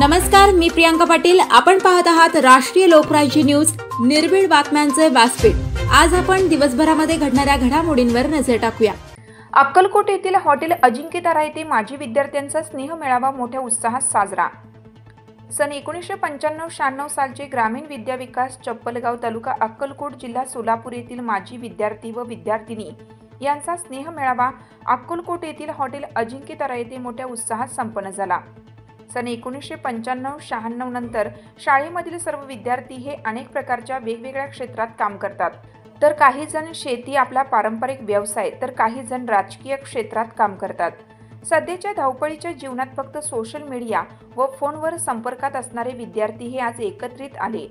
नमस्कार, मी प्रियांका पाटील। आपण पाहत आहात राष्ट्रीय लोकराज्य न्यूज, निर्भीड बातम्यांचे व्यासपीठ। आज आपण दिवसभरामध्ये घडणाऱ्या घडामोडींवर नजर टाकूया। अक्कलकोट येथील हॉटेल अजिंक्यतारा येथे माजी विद्यार्थ्यांचा स्नेह मेळावा मोठ्या उत्साहात साजरा। सन 1995-96 सालचे ग्रामीण विद्या विकास चप्पलगाव तालुका अक्कलकोट जिल्हा सोलापूर येथील माजी विद्यार्थी व विद्यार्थिनी यांचा स्नेह मेळावा अक्कलकोट येथील हॉटेल अजिंक्यतारा येथे मोठ्या उत्साहात संपन्न झाला। सन 1995-96 नंतर शाळेमधील सर्व विद्यार्थी हे अनेक प्रकारच्या वेगवेगळ्या क्षेत्रात काम करतात, तर काही जण शेती आपला पारंपरिक व्यवसाय, तर काही जण राजकीय क्षेत्रात काम करतात। सध्याच्या धावपळीच्या जीवनात फक्त सोशल मीडिया व फोनवर संपर्कात असणारे विद्यार्थी हे आज एकत्रित आले।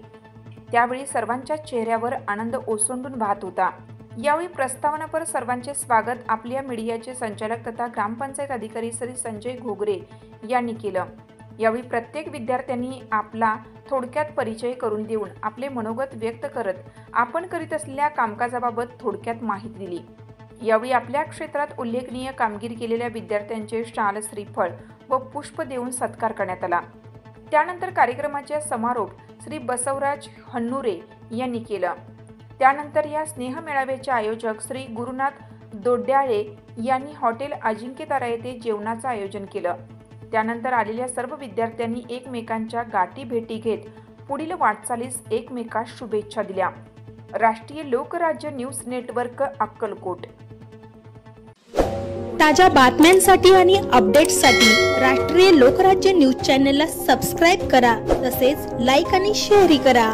त्यावेळी सर्वांच्या चेहऱ्यावर आनंद ओसंडून वाहत होता। यावेळी प्रस्तावनापर सर्वांचे स्वागत आपल्या मीडियाचे संचालक तथा ग्रामपंचायत अधिकारी श्री संजय घोगरे यांनी केलं। यावेळी प्रत्येक विद्यार्थ्यांनी आपला थोडक्यात परिचय करून देऊन आपले मनोगत व्यक्त करत आपण करीत असलेल्या कामकाजाबाबत थोडक्यात माहिती दिली। यावेळी आपल्या क्षेत्रात उल्लेखनीय कामगिरी केलेल्या विद्यार्थ्यांचे शाल, श्रीफळ व पुष्प देऊन सत्कार करण्यात आला। त्यानंतर कार्यक्रमाचे समारोप श्री बसवराज हन्नुरे यांनी केलं। त्यानंतर या स्नेह मेळाव्याचे आयोजक श्री गुरुनाथ दोड्याळे यांनी हॉटेल अजिंक्यतारा येथे जेवणाचं आयोजन केलं। त्यानंतर आलेल्या सर्व विद्यार्थ्यांनी एकमेकांच्या गाठी भेटी घेत पुढील वाटचालीस एकमेकास शुभेच्छा दिल्या। राष्ट्रीय लोकराज्य न्यूज नेटवर्क अक्कलकोट। ताज्या बातम्यांसाठी आणि अपडेट्ससाठी राष्ट्रीय लोकराज्य न्यूज चॅनलला सबस्क्राईब करा, तसेच लाईक आणि शेअर करा।